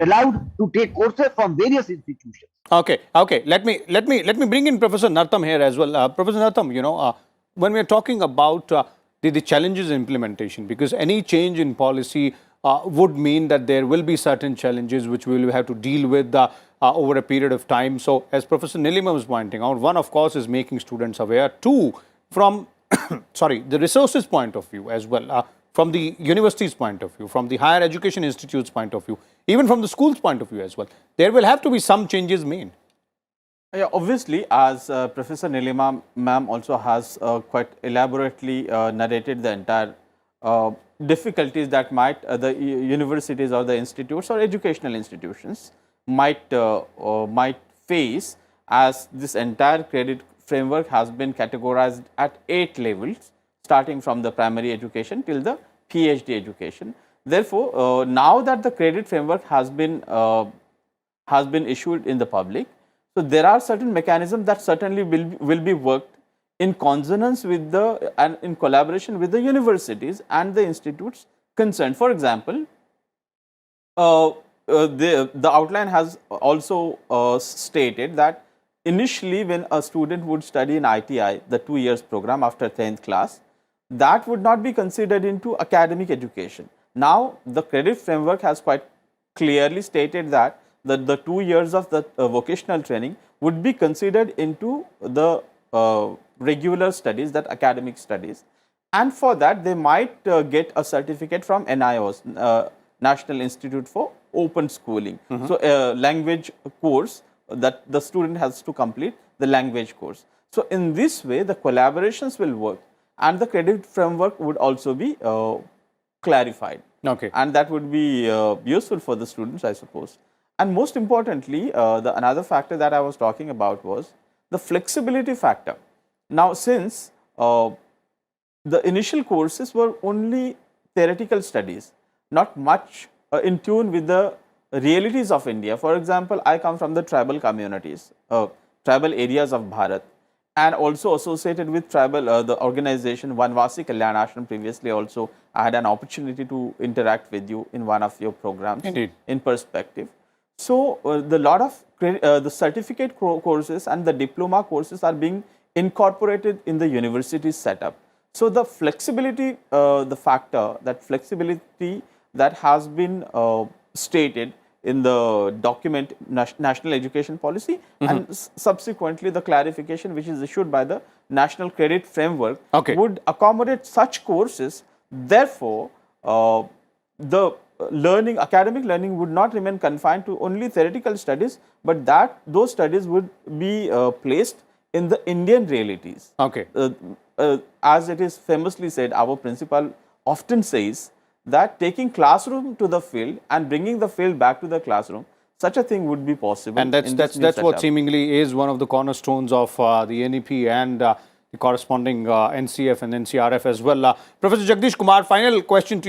allowed to take courses from various institutions. Okay, okay. Let me bring in Professor Nartam here as well. Professor Nartam, when we are talking about the challenges in implementation, because any change in policy would mean that there will be certain challenges which we will have to deal with over a period of time. So, as Professor Nilima was pointing out, one, of course, is making students aware. Two, from sorry, the resources point of view as well, from the university's point of view, from the higher education institutes point of view, even from the school's point of view as well, there will have to be some changes made. Yeah, obviously, as Professor Nilima ma'am also has quite elaborately narrated the entire difficulties that might the universities or the institutes or educational institutions might face, as this entire credit framework has been categorized at 8 levels, starting from the primary education till the PhD education. Therefore, now that the credit framework has been issued in the public, so there are certain mechanisms that certainly will be worked in consonance with the and in collaboration with the universities and the institutes concerned. For example, the outline has also stated that initially when a student would study in ITI, the 2 years program after 10th class, that would not be considered into academic education. Now, the credit framework has quite clearly stated that the 2 years of the vocational training would be considered into the regular studies, that academic studies, and for that they might get a certificate from NIOS, National Institute for Open Schooling. So, a language course that the student has to complete, the language course. So, in this way the collaborations will work and the credit framework would also be clarified. Okay. And that would be useful for the students, I suppose. And most importantly, another factor that I was talking about was the flexibility factor. Now, since the initial courses were only theoretical studies, not much in tune with the realities of India. For example, I come from the tribal communities, tribal areas of Bharat, and also associated with tribal, the organization Vanvasi Kalyan Ashram. Previously also, I had an opportunity to interact with you in one of your programs. Indeed. In perspective. So, the lot of the certificate courses and the diploma courses are being incorporated in the university setup. So, the flexibility, the factor, that flexibility that has been stated in the document National Education Policy and subsequently the clarification which is issued by the National Credit Framework would accommodate such courses. Therefore, the academic learning would not remain confined to only theoretical studies, but that those studies would be placed in the Indian realities. Okay. As it is famously said, our principal often says that taking classroom to the field and bringing the field back to the classroom, such a thing would be possible. And that's what seemingly is one of the cornerstones of the NEP and the corresponding NCF and NCrF as well. Professor Jagadesh Kumar, final question to you.